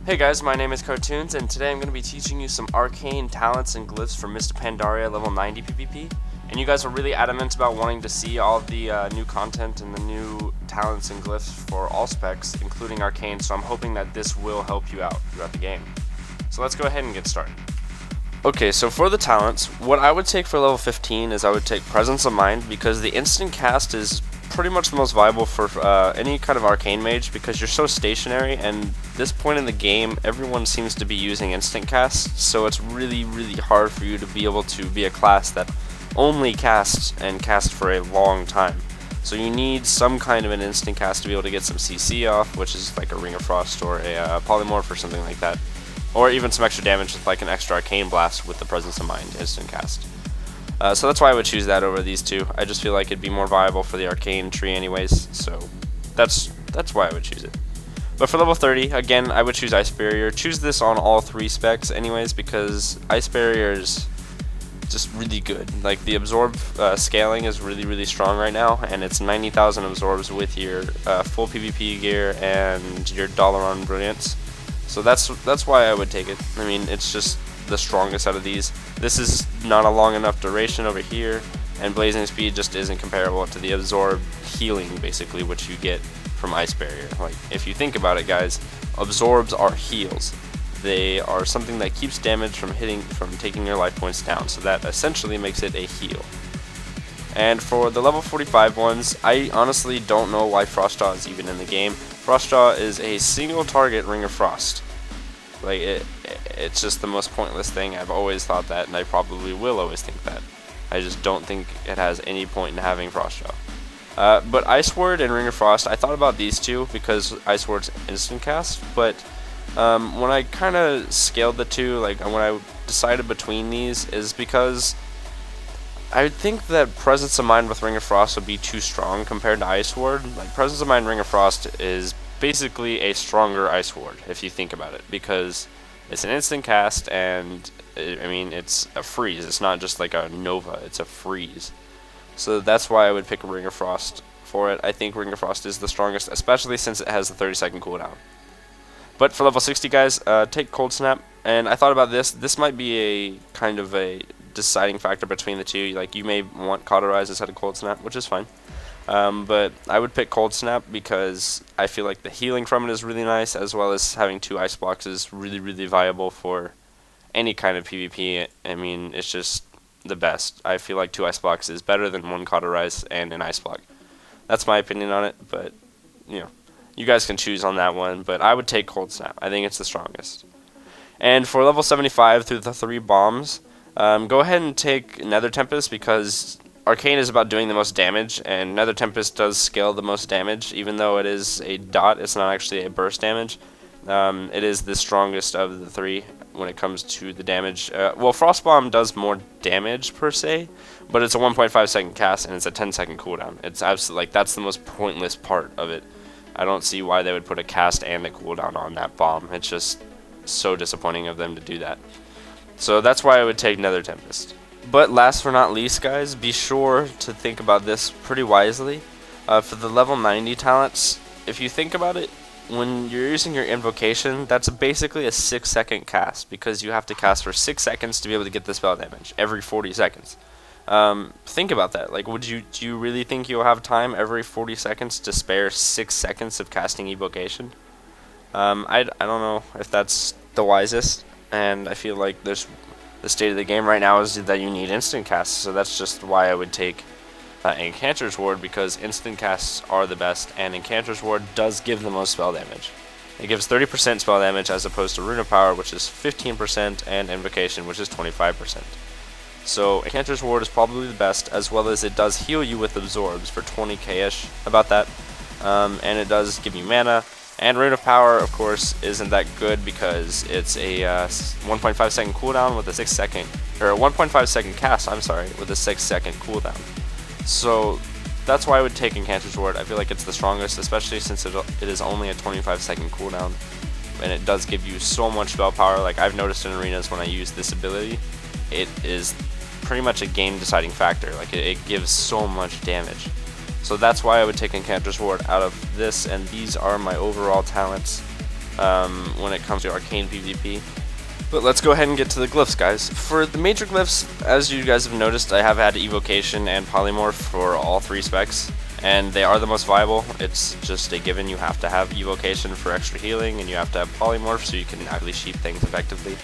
Hey guys, my name is Cartoonz, and today I'm going to be teaching you some arcane talents and glyphs for Mr. Pandaria level 90 PvP. And you guys were really adamant about wanting to see all of the new content and the new talents and glyphs for all specs, including arcane, so I'm hoping that this will help you out throughout the game. So let's go ahead and get started. Okay, so for the talents, what I would take for level 15 is I would take Presence of Mind, because the instant cast is pretty much the most viable for any kind of Arcane Mage, because you're so stationary, and this point in the game everyone seems to be using instant cast, so it's really hard for you to be able to be a class that only casts and casts for a long time. So you need some kind of an instant cast to be able to get some CC off, which is like a Ring of Frost or a Polymorph or something like that, or even some extra damage with like an extra Arcane Blast with the Presence of Mind instant cast. So that's why I would choose that over these two. I just feel like it'd be more viable for the Arcane tree anyways, so that's why I would choose it. But for level 30, again, I would choose Ice Barrier. Choose this on all three specs anyways, because Ice Barrier is just really good. Like, the absorb scaling is really strong right now, and it's 90,000 absorbs with your full PvP gear and your Dalaran Brilliance. So that's why I would take it. I mean, it's just the strongest out of these. This is not a long enough duration over here, and Blazing Speed just isn't comparable to the absorb healing, basically, which you get from Ice Barrier. Like, if you think about it, guys, absorbs are heals. They are something that keeps damage from taking your life points down, so that essentially makes it a heal. And for the level 45 ones, I honestly don't know why Frostjaw is even in the game. Frostjaw is a single target Ring of Frost. Like, it's just the most pointless thing. I've always thought that, and I probably will always think that. I just don't think it has any point in having Frostjaw. But Ice Ward and Ring of Frost, I thought about these two because Ice Ward's instant cast, but when I kind of scaled the two, like when I decided between these, is because I think that Presence of Mind with Ring of Frost would be too strong compared to Ice Ward. Like, Presence of Mind Ring of Frost is basically a stronger Ice Ward, if you think about it, because it's an instant cast, and I mean, it's a freeze. It's not just like a Nova, it's a freeze. So that's why I would pick Ring of Frost for it. I think Ring of Frost is the strongest, especially since it has the 30-second cooldown. But for level 60, guys, take Cold Snap. And I thought about this. This might be a kind of a deciding factor between the two. Like, you may want Cauterize instead of Cold Snap, which is fine. But I would pick Cold Snap because I feel like the healing from it is really nice, as well as having 2 ice blocks is really viable for any kind of PvP. I mean, it's just the best. I feel like 2 ice blocks is better than 1 Cauterize and an ice block. That's my opinion on it, but you know, you guys can choose on that one, but I would take Cold Snap. I think it's the strongest. And for level 75 through the 3 bombs, go ahead and take Nether Tempest, because Arcane is about doing the most damage, and Nether Tempest does scale the most damage. Even though it is a dot, it's not actually a burst damage. It is the strongest of the 3 when it comes to the damage. Well, Frost Bomb does more damage per se, but it's a 1.5 second cast and it's a 10-second cooldown. It's absolutely, like, that's the most pointless part of it. I don't see why they would put a cast and a cooldown on that bomb. It's just so disappointing of them to do that. So that's why I would take Nether Tempest. But last but not least, guys, be sure to think about this pretty wisely. For the level 90 talents, if you think about it, when you're using your invocation, that's basically a 6-second cast, because you have to cast for 6 seconds to be able to get the spell damage every 40 seconds. Think about that. Like, do you really think you'll have time every 40 seconds to spare 6 seconds of casting evocation? I don't know if that's the wisest, and I feel like the state of the game right now is that you need instant casts, so that's just why I would take Incanter's Ward, because instant casts are the best, and Incanter's Ward does give the most spell damage. It gives 30% spell damage as opposed to Rune of Power, which is 15%, and Invocation, which is 25%. So Incanter's Ward is probably the best, as well as it does heal you with absorbs for 20k-ish, about that, and it does give you mana. And Rune of Power, of course, isn't that good because it's a 1.5 second cooldown with a 6 second, or a 1.5 second cast, I'm sorry, with a 6 second cooldown. So that's why I would take Incanter's Ward. I feel like it's the strongest, especially since it is only a 25 second cooldown, and it does give you so much spell power. Like, I've noticed in arenas when I use this ability, it is pretty much a game deciding factor. Like, it gives so much damage. So that's why I would take Incanter's Ward out of this, and these are my overall talents. when it comes to Arcane PvP. But let's go ahead and get to the glyphs, guys. For the major glyphs, as you guys have noticed, I have had evocation and polymorph for all 3 specs, and they are the most viable. It's just a given. You have to have evocation for extra healing, and you have to have polymorph so you can actually sheep things effectively.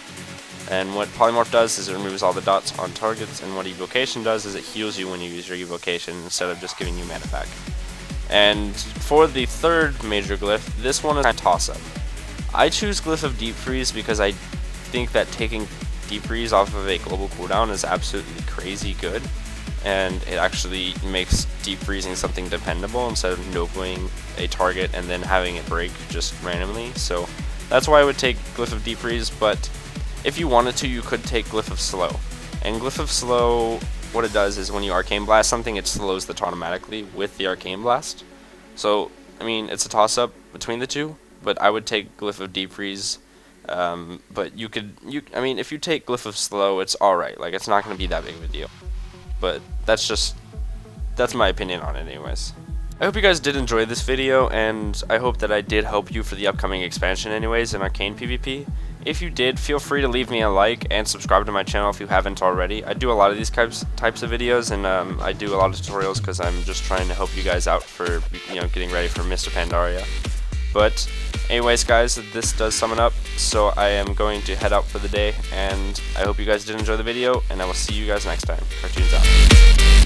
And what polymorph does is it removes all the dots on targets, and what evocation does is it heals you when you use your evocation instead of just giving you mana back. And for the 3rd major glyph, this one is a toss-up. I choose Glyph of Deep Freeze because I think that taking Deep Freeze off of a global cooldown is absolutely crazy good, and it actually makes Deep Freezing something dependable instead of noboing a target and then having it break just randomly. So that's why I would take Glyph of Deep Freeze, but if you wanted to, you could take Glyph of Slow. And Glyph of Slow, what it does is when you Arcane Blast something, it slows the turn automatically with the Arcane Blast. So, I mean, it's a toss-up between the two, but I would take Glyph of Deep Freeze. But I mean, if you take Glyph of Slow, it's alright. Like, it's not going to be that big of a deal. But that's my opinion on it anyways. I hope you guys did enjoy this video, and I hope that I did help you for the upcoming expansion anyways in Arcane PvP. If you did, feel free to leave me a like and subscribe to my channel if you haven't already. I do a lot of these types of videos, and I do a lot of tutorials because I'm just trying to help you guys out for, you know, getting ready for Mr. Pandaria. But anyways, guys, this does sum it up, so I am going to head out for the day, and I hope you guys did enjoy the video, and I will see you guys next time. Cartoonz out.